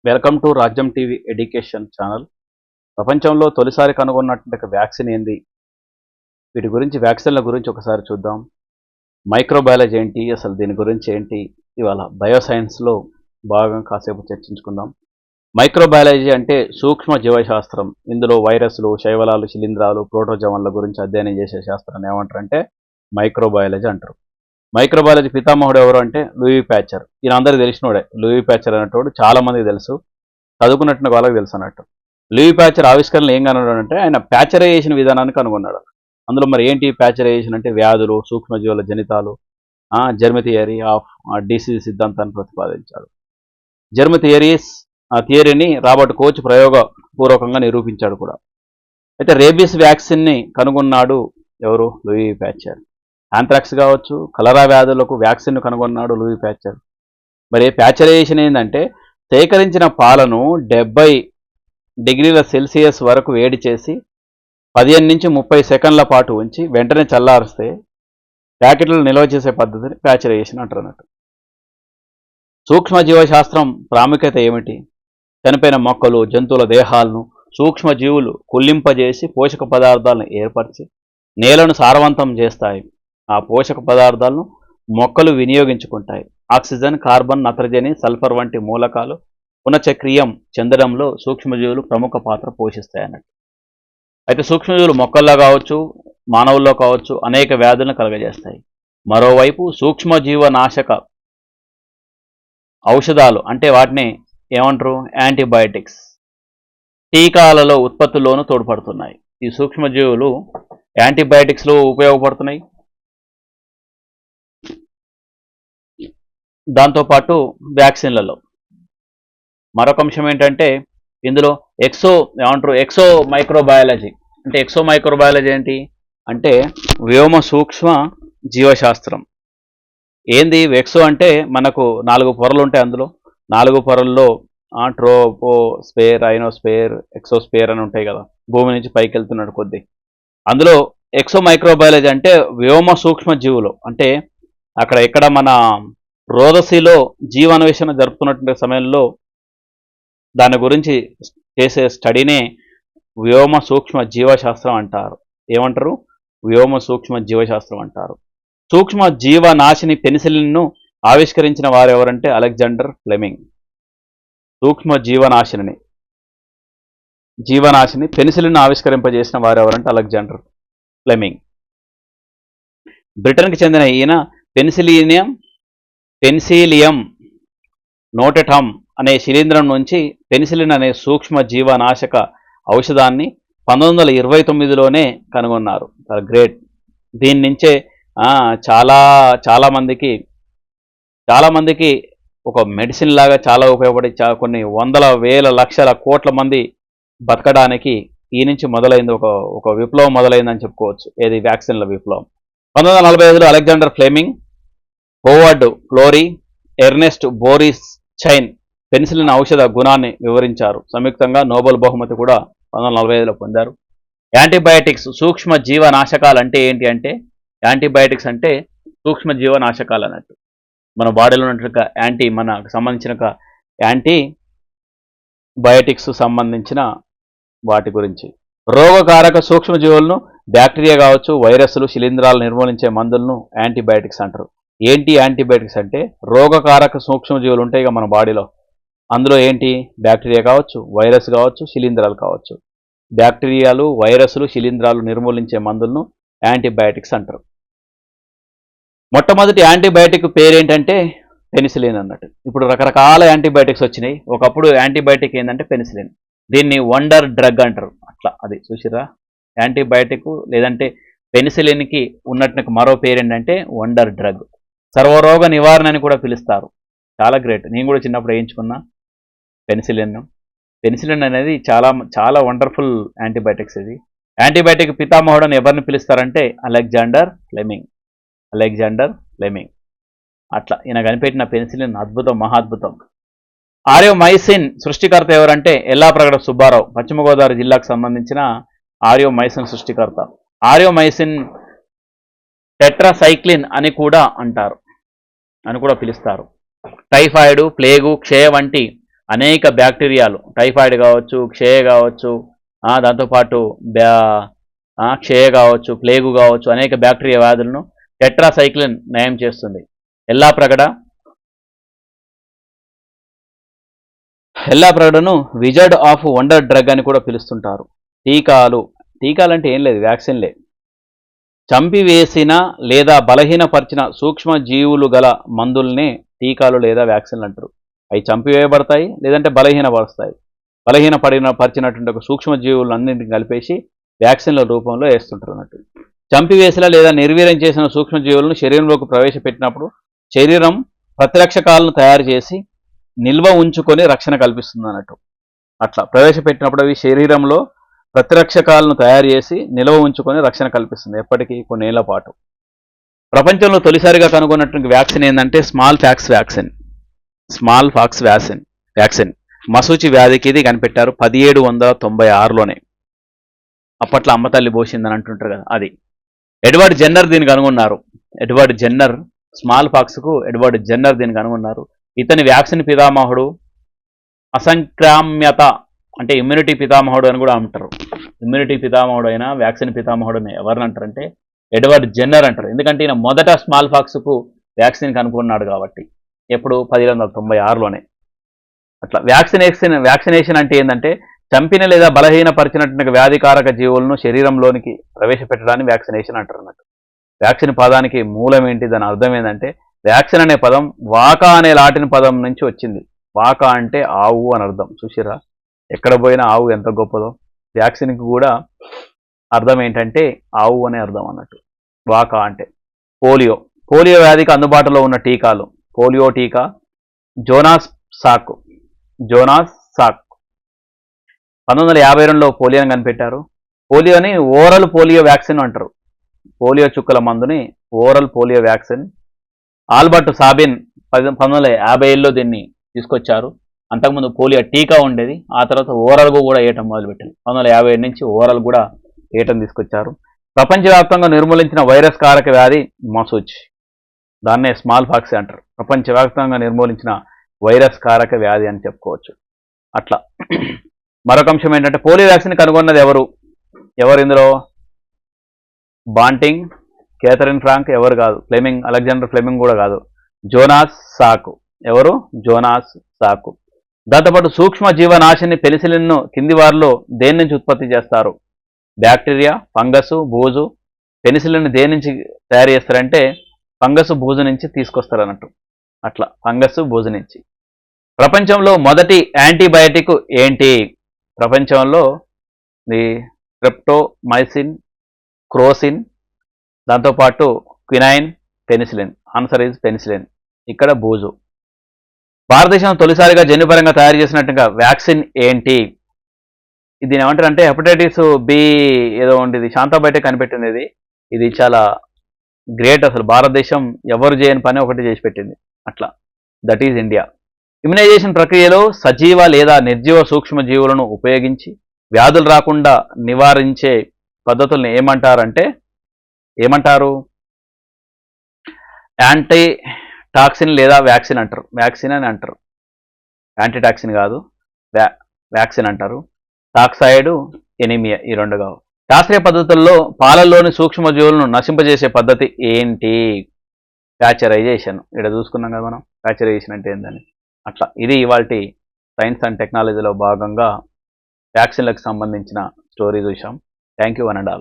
Welcome to రాజ్యం TV education channel. ప్రపంచంలో తొలిసారి కనుగొన్నటువంటి ఒక వ్యాక్సిన్ ఏంది, వీటి గురించి వ్యాక్సిన్ల గురించి ఒకసారి చూద్దాం. మైక్రోబయాలజీ ఏంటి, అసలు దీని గురించి ఏంటి, ఇవాళ బయోసైన్స్లో భాగం కాసేపు చర్చించుకుందాం. మైక్రోబయాలజీ అంటే సూక్ష్మ జీవశాస్త్రం. ఇందులో వైరస్లు, శైవలాలు, శిలీంధ్రాలు, ప్రోటోజోన్ల గురించి అధ్యయనం చేసే శాస్త్రాన్ని ఏమంటారంటే మైక్రోబయాలజీ అంటారు. మైక్రోబయాలజీ పితామహుడు ఎవరు అంటే లూయి ప్యాచర్. ఈయన అందరికీ తెలిసినోడే. లూయి ప్యాచర్ అనేటోడు చాలా మందికి తెలుసు, చదువుకున్నట్టు వాళ్ళకి తెలుసు అన్నట్టు. లూయి ప్యాచర్ ఆవిష్కరణలు ఏం కనుగొన్నాడు అంటే ఆయన ప్యాచరైజేషన్ విధానాన్ని కనుగొన్నాడు. అందులో మరి ఏంటి ప్యాచరైజేషన్ అంటే వ్యాధులు, సూక్ష్మజీవుల జనితాలు, జెర్మ్ థియరీ ఆఫ్ డిసీజ్ సిద్ధాంతాన్ని ప్రతిపాదించాడు. జెర్మ్ థియరీస్ ఆ థియరీని రాబర్ట్ కోచ్ ప్రయోగపూర్వకంగా నిరూపించాడు కూడా. అయితే రేబీస్ వ్యాక్సిన్ని కనుగొన్నాడు ఎవరు? Louis Pasteur. ఆంథ్రాక్స్ కావచ్చు, కలరా వ్యాధులకు వ్యాక్సిన్ కనుగొన్నాడు లూయి ప్యాచర్. మరి ప్యాచరైజేషన్ ఏంటంటే సేకరించిన పాలను 70 డిగ్రీల సెల్సియస్ వరకు వేడి చేసి 15 నుంచి 30 సెకండ్ల పాటు ఉంచి వెంటనే చల్లారిస్తే ప్యాకెట్లను నిల్వ చేసే పద్ధతిని ప్యాచరైజేషన్ అంటారు అన్నట్టు. సూక్ష్మజీవశాస్త్రం ప్రాముఖ్యత ఏమిటి? చనిపోయిన మొక్కలు, జంతువుల దేహాలను సూక్ష్మజీవులు కుళ్ళింపజేసి పోషక పదార్థాలను ఏర్పరిచి నేలను సారవంతం చేస్తాయి. ఆ పోషక పదార్థాలను మొక్కలు వినియోగించుకుంటాయి. ఆక్సిజన్, కార్బన్, నత్రజని, సల్ఫర్ వంటి మూలకాలు పునఃచక్రీయం చెందడంలో సూక్ష్మజీవులు ప్రముఖ పాత్ర పోషిస్తాయి అన్నట్టు. అయితే సూక్ష్మజీవులు మొక్కల్లో కావచ్చు, మానవుల్లో కావచ్చు అనేక వ్యాధులను కలుగజేస్తాయి. మరోవైపు సూక్ష్మజీవనాశక ఔషధాలు అంటే వాటిని ఏమంటారు? యాంటీబయాటిక్స్ టీకాలలో ఉత్పత్తుల్లోనూ తోడ్పడుతున్నాయి. ఈ సూక్ష్మజీవులు యాంటీబయాటిక్స్లో ఉపయోగపడుతున్నాయి. దాంతోపాటు వ్యాక్సిన్లలో మరొక అంశం ఏంటంటే ఇందులో ఎక్సో మైక్రోబయాలజీ అంటే మైక్రోబయాలజీ ఏంటి అంటే వ్యోమ సూక్ష్మ జీవశాస్త్రం. ఏంది ఎక్సో అంటే మనకు 4 పొరలు ఉంటాయి. అందులో 4 పొరల్లో ట్రోపోస్ఫియర్, ఐనోస్ఫియర్, ఎక్సోస్ఫియర్ అని ఉంటాయి కదా, భూమి నుంచి పైకి వెళ్తున్నాడు కొద్ది. అందులో ఎక్సో మైక్రోబయాలజీ అంటే వ్యోమ సూక్ష్మ జీవులు అంటే అక్కడ ఎక్కడ మన రోదసిలో జీవాన్వేషణ జరుపుతున్నటువంటి సమయంలో దాని గురించి చేసే స్టడీనే వ్యోమ సూక్ష్మ జీవశాస్త్రం అంటారు. ఏమంటారు? వ్యోమ సూక్ష్మ జీవశాస్త్రం అంటారు. సూక్ష్మ జీవనాశిని పెనిసిలిన్ను ఆవిష్కరించిన వారు ఎవరంటే అలెగ్జాండర్ ఫ్లెమింగ్. సూక్ష్మ జీవనాశిని పెనిసిలిన్ ఆవిష్కరింపజేసిన వారు ఎవరంటే అలెగ్జాండర్ ఫ్లెమింగ్. బ్రిటన్కి చెందిన ఈయన పెన్సిలియం నోటెటమ్ అనే శిలీంధ్రం నుంచి పెనిసిలిన్ అనే సూక్ష్మ జీవనాశక ఔషధాన్ని 1929లోనే కనుగొన్నారు. చాలా గ్రేట్. దీని నుంచే చాలా మందికి ఒక మెడిసిన్ లాగా చాలా ఉపయోగపడి కొన్ని వందల వేల లక్షల కోట్ల మంది బతకడానికి ఈ నుంచి మొదలైంది. ఒక విప్లవం మొదలైందని చెప్పుకోవచ్చు. ఏది? వ్యాక్సిన్ల విప్లవం. 1945లో Alexander Fleming, Howard Florey, Ernest Boris Chain penicillin ఔషధ గుణాన్ని వివరించారు. సంయుక్తంగా నోబెల్ బహుమతి కూడా 1945లో పొందారు. యాంటీబయాటిక్స్ సూక్ష్మ జీవనాశకాలు అంటే ఏంటి అంటే యాంటీబయాటిక్స్ అంటే సూక్ష్మ జీవనాశకాలు అన్నట్టు. మన బాడీలో ఉన్నట్టుగా మనకు సంబంధించిన యాంటీబయాటిక్స్ సంబంధించిన వాటి గురించి. రోగకారక సూక్ష్మజీవులను బ్యాక్టీరియా కావచ్చు, వైరస్లు, శిలీంధ్రాలు నిర్మూలించే మందులను యాంటీబయాటిక్స్ అంటారు. ఏంటి యాంటీబయాటిక్స్ అంటే రోగకారక సూక్ష్మజీవులు ఉంటాయి మన బాడీలో. అందులో ఏంటి? బ్యాక్టీరియా కావచ్చు, వైరస్ కావచ్చు, శిలీంధ్రాలు కావచ్చు. బ్యాక్టీరియాలు, వైరస్లు, శిలీంధ్రాలు నిర్మూలించే మందులను యాంటీబయాటిక్స్ అంటారు. మొట్టమొదటి యాంటీబయాటిక్ పేరేంటంటే పెనిసిలిన్ అన్నట్టు. ఇప్పుడు రకరకాల యాంటీబయాటిక్స్ వచ్చినాయి. ఒకప్పుడు యాంటీబయాటిక్ ఏంటంటే పెనిసిలిన్. దీన్ని వండర్ డ్రగ్ అంటారు. అట్లా అది చూసిరా, యాంటీబయాటిక్ లేదంటే పెనిసిలిన్కి ఉన్నట్టు మరో పేరు ఏంటంటే వండర్ డ్రగ్. సర్వరోగ నివారణ అని కూడా పిలుస్తారు. చాలా గ్రేట్. నేను కూడా చిన్నప్పుడు వేయించుకున్నా పెనిసిలిన్ అనేది చాలా వండర్ఫుల్ యాంటీబయాటిక్స్. ఇది యాంటీబయాటిక్ పితామహుడు అని ఎవరిని పిలుస్తారంటే అలెగ్జాండర్ ఫ్లెమింగ్. అట్లా ఈయన కనిపెట్టిన పెన్సిలిన్ అద్భుతం, మహాద్భుతం. ఆరియోమైసిన్ సృష్టికర్త ఎవరంటే ఎల్లాప్రగడ సుబ్బారావు. పశ్చిమ గోదావరి జిల్లాకు సంబంధించిన ఆరియోమైసిన్ సృష్టికర్త. ఆరియోమైసిన్ టెట్రాసైక్లిన్ అని కూడా పిలుస్తారు. టైఫాయిడ్, ప్లేగు, క్షయ వంటి అనేక బ్యాక్టీరియాలు టైఫాయిడ్ కావచ్చు, క్షయ కావచ్చు, దాంతోపాటు క్షయ కావచ్చు, ప్లేగు కావచ్చు, అనేక బ్యాక్టీరియా వ్యాధులను టెట్రాసైక్లిన్ నయం చేస్తుంది. ఎల్లాప్రగడను విజర్డ్ ఆఫ్ వండర్ డ్రగ్ అని కూడా పిలుస్తుంటారు. టీకాలు అంటే ఏం లేదు, వ్యాక్సిన్లే. చంపివేసిన లేదా బలహీనపరిచిన సూక్ష్మ జీవులు గల మందుల్నే టీకాలు లేదా వ్యాక్సిన్లు అంటారు. అవి చంపివేయబడతాయి లేదంటే పరిచినటువంటి ఒక సూక్ష్మ జీవులను అన్నింటిని కలిపేసి వ్యాక్సిన్ల రూపంలో వేస్తుంటారు అన్నట్టు. చంపివేసిన లేదా నిర్వీర్యం చేసిన సూక్ష్మజీవులను శరీరంలోకి ప్రవేశపెట్టినప్పుడు శరీరం ప్రతిరక్షకాలను తయారు చేసి నిల్వ ఉంచుకొని రక్షణ కల్పిస్తుంది అన్నట్టు. అట్లా ప్రవేశపెట్టినప్పుడు అవి శరీరంలో ప్రతిరక్షకాలను తయారు చేసి నిల్వ ఉంచుకొని రక్షణ కల్పిస్తుంది ఎప్పటికీ కొన్నేళ్ల పాటు. ప్రపంచంలో తొలిసారిగా కనుగొన్నటువంటి వ్యాక్సిన్ ఏంటంటే స్మాల్ పాక్స్ వ్యాక్సిన్. మసూచి వ్యాధికి ఇది కనిపెట్టారు 1796లోనే. అప్పట్లో అమ్మతల్లి పోసిందని అంటుంటారు కదా, అది. ఎడ్వర్డ్ జెన్నర్ దీన్ని కనుగొన్నారు. స్మాల్ పాక్స్కు ఎడ్వర్డ్ జెన్నర్ దీన్ని కనుగొన్నారు. ఇతని వ్యాక్సిన్ పితామహుడు, అసంక్రామ్యత అంటే ఇమ్యూనిటీ పితామహుడు అని కూడా అంటారు. ఇమ్యూనిటీ పితామహుడు అయినా వ్యాక్సిన్ పితామహుడుని ఎవరిని అంటారంటే ఎడ్వర్డ్ జెన్నర్ అంటారు. ఎందుకంటే ఈయన మొదట స్మాల్ పాక్స్కు వ్యాక్సిన్ కనుగొన్నాడు కాబట్టి. ఎప్పుడు 1796లోనే. అట్లా వ్యాక్సినేషన్ అంటే ఏంటంటే చంపిన లేదా బలహీనపరిచినటువంటి వ్యాధికారక జీవులను శరీరంలోనికి ప్రవేశపెట్టడాన్ని వ్యాక్సినేషన్ అంటారు అన్నట్టు. వ్యాక్సిన్ పదానికి మూలం ఏంటి, దాని అర్థం ఏంటంటే వ్యాక్సిన్ అనే పదం వాకా అనే లాటిన్ పదం నుంచి వచ్చింది. వాకా అంటే ఆవు అని అర్థం. చూసిరా, ఎక్కడ పోయినా ఆవు ఎంత గొప్పదో. వ్యాక్సిన్కి కూడా అర్థం ఏంటంటే ఆవు అనే అర్థం అన్నట్టు. వాకా అంటే పోలియో వ్యాధికి అందుబాటులో ఉన్న టీకాలు. పోలియో టీకా జోనాస్ సాక్ 1952లో పోలియోని కనిపెట్టారు. పోలియోని ఓరల్ పోలియో వ్యాక్సిన్ అంటారు. పోలియో చుక్కల మందుని oral polio vaccine. Albert Sabin 1950లో దీన్ని తీసుకొచ్చారు. అంతకుముందు పోలియో టీకా ఉండేది, ఆ తర్వాత ఓరల్గా కూడా వేయటం మొదలుపెట్టింది. 1950 నుంచి ఓరల్ కూడా వేయటం తీసుకొచ్చారు. ప్రపంచవ్యాప్తంగా నిర్మూలించిన వైరస్ కారక వ్యాధి మసూచి, దాన్నే స్మాల్ పాక్స్ అంటారు. ప్రపంచవ్యాప్తంగా నిర్మూలించిన వైరస్ కారక వ్యాధి అని చెప్పుకోవచ్చు. అట్లా మరొక అంశం ఏంటంటే పోలియో వ్యాక్సిన్ కనుగొన్నది ఎవరు ఇందులో? బాంటింగ్, కేథరిన్ ఫ్రాంక్ ఎవరు కాదు, అలెగ్జాండర్ ఫ్లెమింగ్ కూడా కాదు, జోనాస్ సాకు. ఎవరు? జోనాస్ సాకు. దాంతోపాటు సూక్ష్మ జీవనాశిని పెనిసిలిన్ను కింది వారిలో దేని నుంచి ఉత్పత్తి చేస్తారు? బ్యాక్టీరియా, ఫంగస్, బూజు. పెనిసిలిన్ దేని నుంచి తయారు చేస్తారంటే ఫంగస్, బూజు నుంచి తీసుకొస్తారు అన్నట్టు. అట్లా ఫంగస్, బూజు నుంచి. ప్రపంచంలో మొదటి యాంటీబయాటిక్ ఏంటి? ప్రపంచంలో స్ట్రెప్టోమైసిన్, క్రోసిన్, దాంతోపాటు quinine, penicillin. Answer is penicillin. ఇక్కడ బూజు. భారతదేశం తొలిసారిగా జన్యుపరంగా తయారు చేసినట్టుగా వ్యాక్సిన్ ఏంటి? దీని ఏమంటారంటే హెపటైటిస్ బి ఏదో ఉండేది, శాంతాబయటే కనిపెట్టింది. ఇది చాలా గ్రేట్ అసలు. భారతదేశం ఎవరు చేయని పని ఒకటి చేసి పెట్టింది. అట్లా, దట్ ఈజ్ ఇండియా. ఇమ్యునైజేషన్ ప్రక్రియలో సజీవ లేదా నిర్జీవ సూక్ష్మ జీవులను ఉపయోగించి వ్యాధులు రాకుండా నివారించే పద్ధతులను ఏమంటారు? యాంటీ టాక్సిన్ లేదా వ్యాక్సిన్ అంటారు. వ్యాక్సిన్ అని అంటారు. యాంటీటాక్సిన్ కాదు, వ్యాక్సిన్ అంటారు. టాక్సైడ్, ఎనిమియా, ఈ రెండు కావు. శాస్త్రీయ పద్ధతుల్లో పాలల్లోని సూక్ష్మజీవులను నశింపజేసే పద్ధతి ఏంటి? ప్యాచరైజేషన్. ఇక్కడ చూసుకున్నాం కదా మనం, ప్యాచరైజేషన్ అంటే ఏందని. అట్లా, ఇది ఇవాల్టి సైన్స్ అండ్ టెక్నాలజీలో భాగంగా వ్యాక్సిన్లకు సంబంధించిన స్టోరీ చూసాం. Thank you one and all.